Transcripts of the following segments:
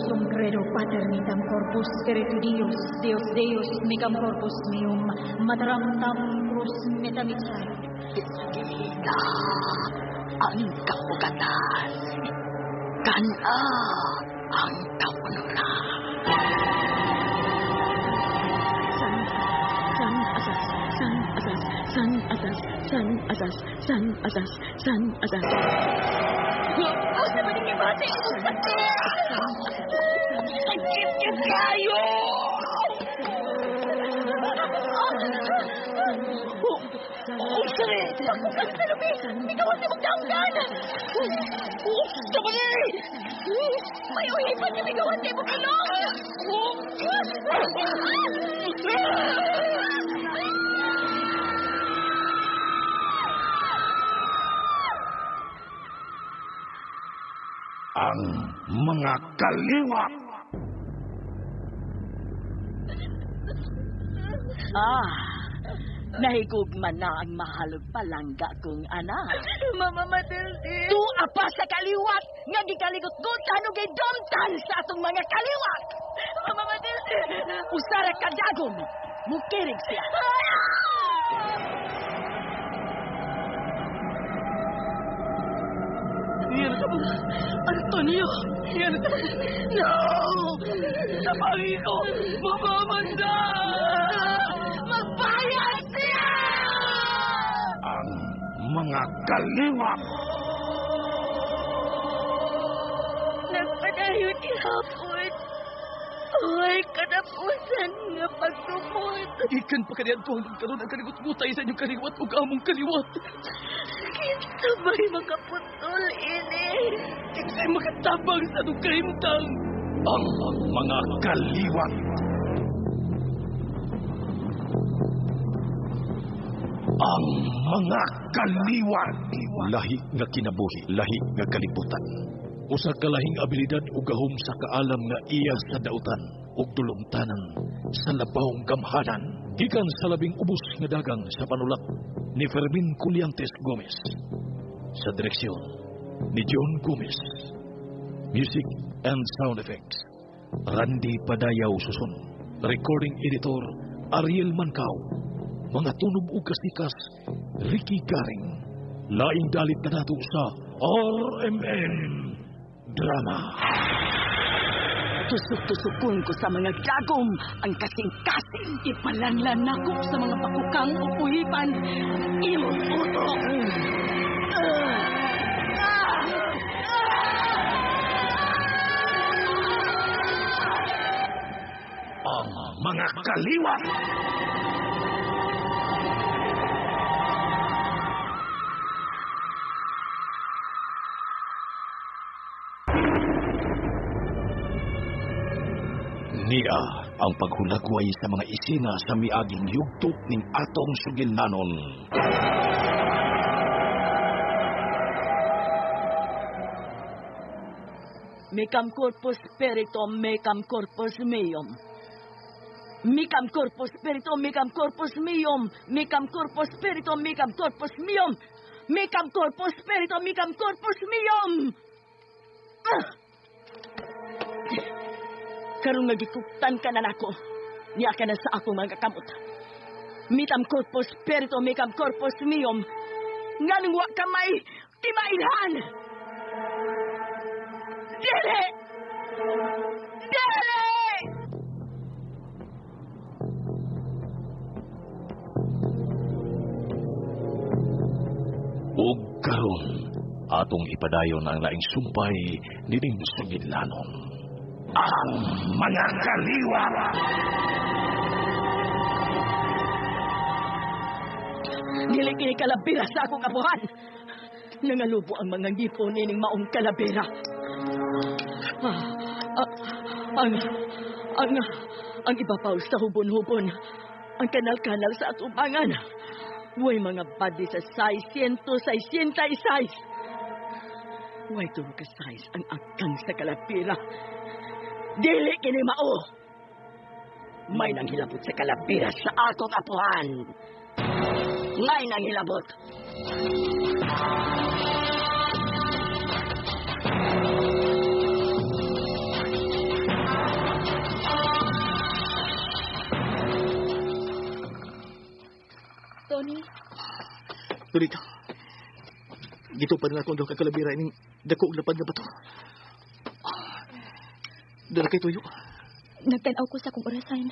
sum credo paternitam corpus spiritu Deus Deus mecam corpus meum materam tam crus metamitsai. Kita ang kapugatan. Kana ang kapunuran. San asas. Huwag naman ikibati ang sakit! Sakit kayo! Sakit! Ikaw ang timagdanggan! Sabali! May uhipan niya ikaw ang timagdanggan! Ang mga kaliwat. Nahigugman na ang mahalog palangga kong anak. Mama Matilde. Tu apa sa kaliwat nga gikaligot-got ano gay domtan sa atong mga kaliwat. Mama Matilde. Usara ka dagom. Mukirig siya. Antonio. No! Sabangi ko. Mamamanda. Magbayad siya! Ang mga kaliwat. Nagpadayon ihapon. Ay, katapusan nga pagtumot. Ikan pa kaniyan ko hanggang karoon ang kaligot-gutay sa inyong kaliwat o kamong kaliwat. Sabay makaputol ini. Kinsay makatabang sa itong kahimtang. Ang mga kaliwat. Ang mga kaliwat. Lahi nga kinabuhi, lahi nga kalibutan. Usa ka lahing abilidad ug gahom sa kaalam nga iya sa dautan ug dulumtanan sa labawng gamhanan gikan sa labing ubos nga dagang sa panulak ni Fermin Culiantes Gomez. Sa direksyon ni John Gomez. Music and sound effects Randy Padayaw Suson. Recording editor Ariel Mancao. Mga tunog ug kasikas Ricky Garing. Laing dalit na nato sa RMN Drama. Tusok-tusukon ko sa mga gagom ang kasing-kasing. Ipalanlan ako sa mga pakukang upuhipan. Imong utok. Ang mga kaliwat. Niya ang paghulagway sa mga isina sa miaging yugto ning atong sugilnanon. Mecam corpus spiritum, mecam corpus meum. Mecam corpus spiritum, mecam corpus meum. Mecam corpus spiritum, mecam corpus meum. Mecam corpus spiritum, mecam corpus meum. Karong nagikuktan ka na nako. Niya ka na sa ako mga kamot. Mitam corpus spiritum, mecam corpus meum. Nganong wa ka may timailhan. Dili! Dili! Ug karon atong ipadayon ang laing sumpay nining sugidlanon. Ang mga kaliwat. Dili kini kalabira sa akong abuhan. Nangalubo ang mga ngipon nining maong kalabira. Ang ibabaw sa hubon-hubon. Ang kanal-kanal sa atubangan. Way mga badi sa 666. Way tulo ka size ang akang sa kalabira. Dili kini mao. May nanghilabot sa kalabira sa akong apuhan. May nanghilabot. Lolita, gito pa na ako ang kakalabira ining dako og lapad nga bato. Dala kay tuyo. Nagtanaw ko sa akong orasan.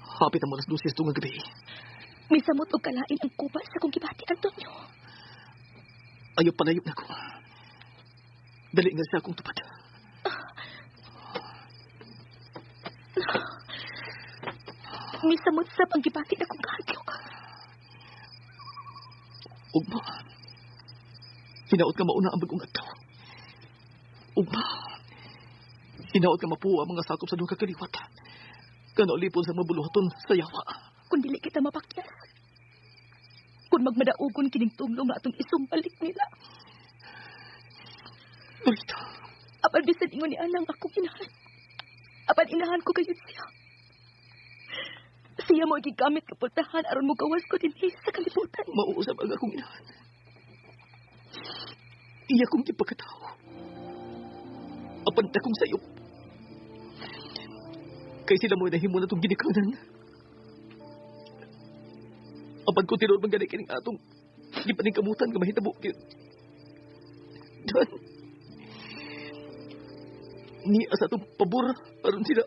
Hapit ang alas 12 tungang gabi. Misamot og kalain ang kuba sa akong gibati, Antonio. Ayaw palayop na ko. Dali nga siya akong tupad. Misamot sa panggibati na akong kahagyo. Ugma, hinaot ka mauna ang bagong adtaw. Ugma, hinaot ka mapuwa ang mga sakop sa duha ka kaliwat. Kanaulipon sa mabuluhaton sa yawa. Kung dili kita mapakyas. Kung magmadaugon kining tumlong na atong isumbalik nila. Lolita, Apan bisan ingon ni anang akong inahan. Apan inahan ko kayo siya. Siya mo gigamit kapultahan aron mo gawas ko din sa kalibutan. mauusap ang akong inahan. Iya kong ipagkatao. Apan akong sayop. Kay sila mo nahimo na itong ginikanan. Apan ko tinod man gani kining atong di pa ning kamutan nga mahitabo. Dan ni asa itong pabor aron sila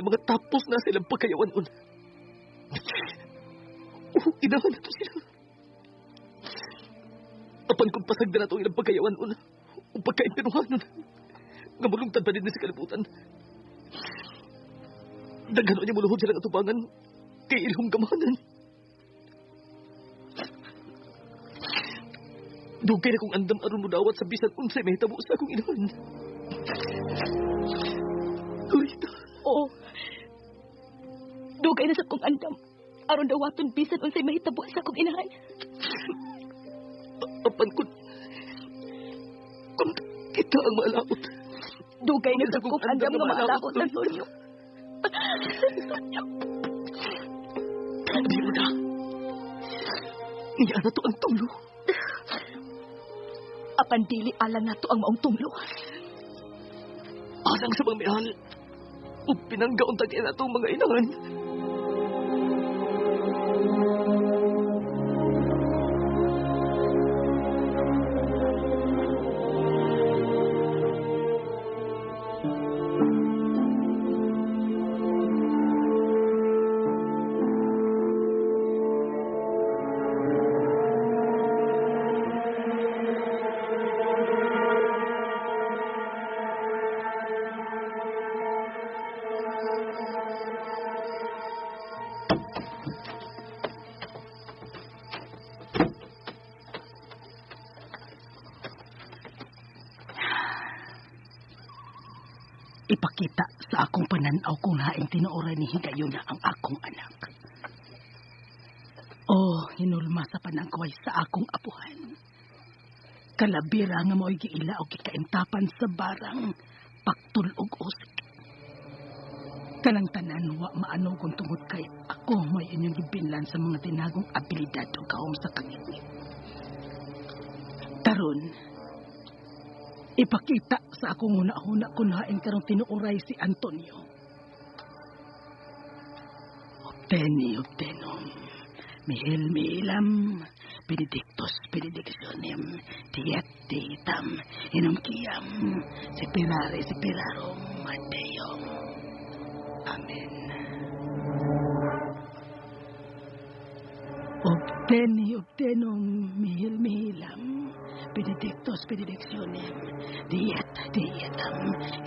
mga tapos na silang pagkayawan-on. Inahan na to sila. Apan kung pasagda na to ilang pagkayawan-on o pagkaimpinuhanon nga mulungtad pa din sa kalibutan. Dagano niya muluhod silang atubangan kay ilhong gamanan. Dugay na kong andam aron mo dawat sa bisan unsay mahitabo sa akong inahan. Lolita. Oo. Dugay na sa kong andam. Aron dawaton bisan unsay mahitabo sa akong inahan. Apan kung kita ang malaot. Dugay na sa kong andam nga malakot, Antonio. Hindi mo na. Niya na to ang tulo. Apan dili alang na to ang maong tumlo. Alang sa mamihal. O pinanggaon tagyan na to mga inahan. Ipakita sa akong pananaw kung haing tinuoray ni higayon na ang akong anak. Oh, hinulma sa panangkaway sa akong apuhan. Kalabira nga mo'y giila o kikaintapan sa barang, paktulog usik. Kanang tanan, wa maano kung tungod kay ako may inyong gibinlan sa mga tinagong abilidad o kahom sa kangit. Karon, ipakita sa akong huna-huna kung haing karong tinuoray si Antonio. Obtenom, mihil mihilam, benedictus benedictionem, diet dietam, inumkiam, sepirarum, Deum. Amen. Obtenom, mihil mihilam, benedictus benedictionem, diet dietam,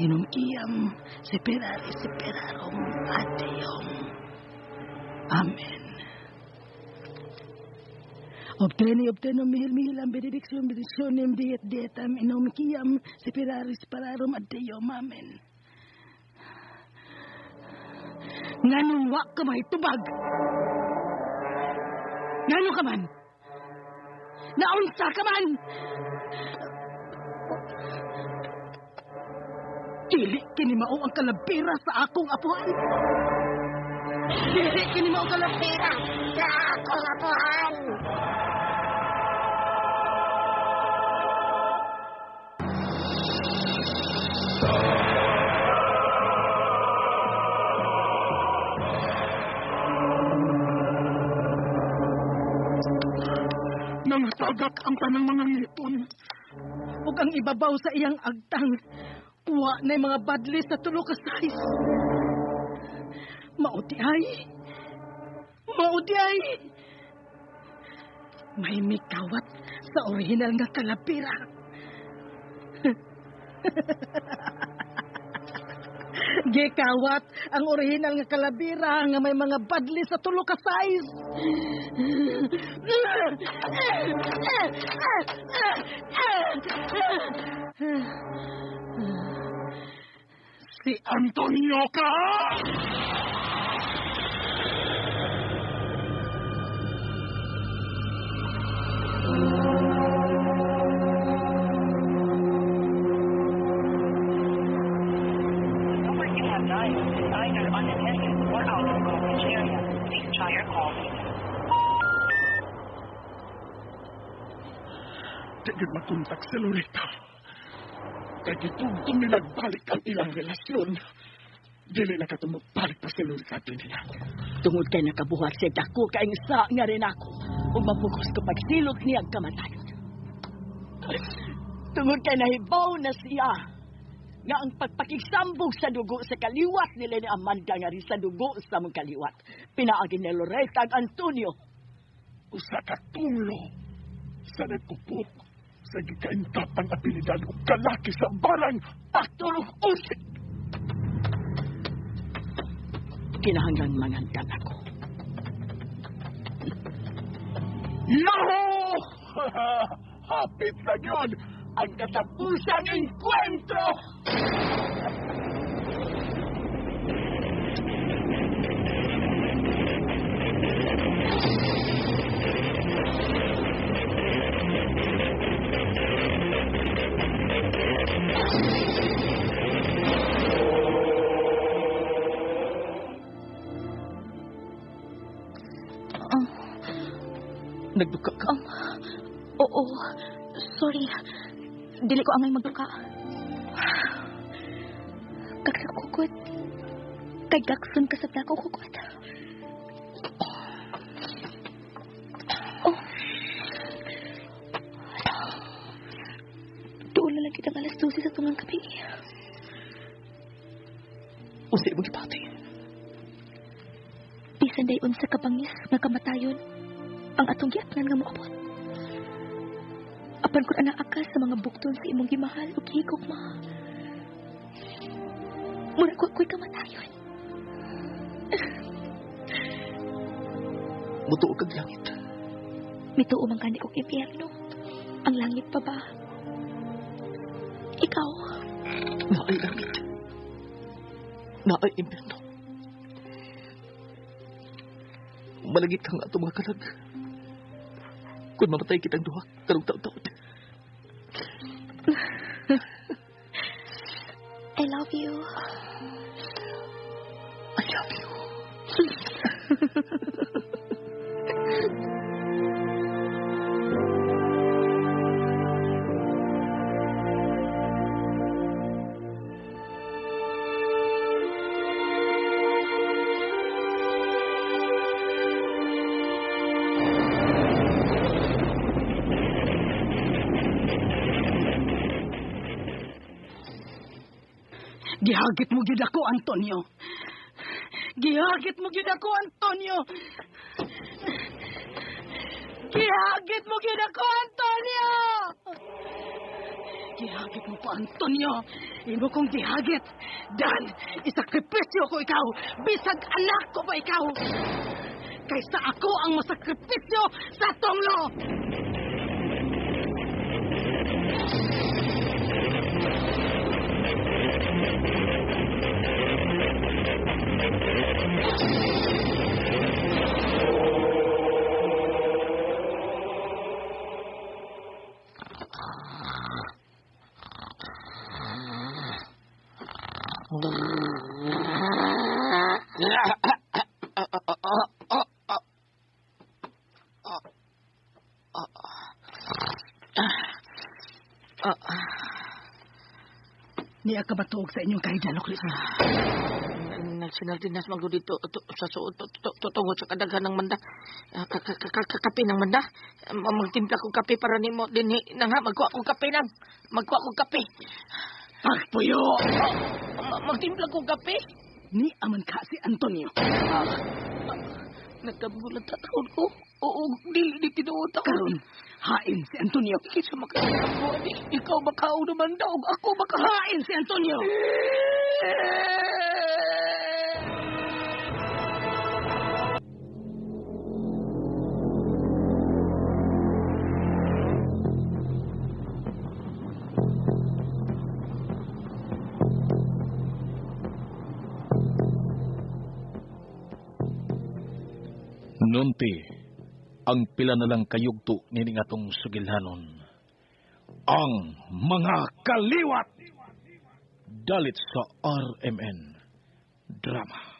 inumkiam, sepirarum, Deum. Amen. Obtenom, mihil-mihilam, benedictionem, diet dietam, inumkiam, sepirarum, Deum. Amen. Nganong wa ka mahitubag? Ngano ka man? Naunsa ka man? Dili kini mao ang kalabira sa akong apuhan. Dili kini mao kalabira sa akong apuhan. tagak ang tanang mga ngipon. Ug ang ibabaw sa iyang agtang, wa na mga badli sa tulo ka size. Mauti ay. May mikawat sa orihinal nga kalapira. Gikawat ang orihinal nga kalabira nga may mga badli sa tulo ka size. Si Antonio ka! Number you have dialed is either unattended or out of coverage area. Please try your call later. Tigil makontak si Loretta. Kaya gitugtong nilagbalik ang ilang relasyon. Dili na katong magbalik pa si Loretta niya. Tungod kay nakabuhat siya dako kay sa nga rin ako. Ug mapugos ko pagsilot niya ang kamatayon. Tungod kay nahibaw na siya nga ang pagpakigsambog sa dugo sa kaliwat nila ni Amanda nga rin sa dugo sa mong kaliwat. Pinaagin ni Loretta ang Antonio. Usa ka tulo sa nagkupok sa gikaintapang abilidad o kalaki sa barang patulog usik. Kinahanglan mangandan ako. No! Hapit na yun ang katapusang enkwentro! Nagduka ka? Oo. Sorry. Dili ko angay magduka. Kagkakukot. Kay gaksun ka sa plako kukot. Oh. Doon na lang kita alas 12 sa tungang kapi. Usay mo gipati. Bisan dayon sa kabangis nga kamatayon. Ang atong giatnan nga moabot. Apan ko anaakas sa mga bukton sa imong gimahal o higog ma. Mura ko'y kamatayon. Mutuo kag langit. Mituo man kani kong impyerno. Ang langit pa ba? Ikaw. Naay langit. Naay impyerno. Malagit kang ato mga kalag. Kung mamatay kitang duha, karong taon-taon. I love you. I love you. Gihagit mo gyud ako, Antonio. Gihagit mo gyud ako, Antonio. Gihagit mo gyud ako, Antonio. Gihagit mo ko, Antonio. Imo kong gihagit. Dan, isakripisyo ko ikaw. Bisag anak ko pa ikaw. Kaysa ako ang masakripisyo sa tonglo. Niya ka matuog sa inyong kahidalok, Lisa. nagsinaldinas magdo dito sa suot tungod sa kadaghan ng manda. Kape ng manda. Magtimpla ko kape para nimo dinhi nang ha magkuha ko kape nang. Magkuha ko kape. Pagpuyo! Magtimpla ko kape. Ni aman ka si Antonio. Nagkabulat taon ko. Oo, dili di tinuot ako. Karon, hain si Antonio. Kisa makakabuan ni. Ikaw makao naman daw. Ako Hain si Antonio! Nunti, ang pila na lang kayugto nining atong sugilhanon. Ang mga kaliwat! Dalit sa RMN Drama.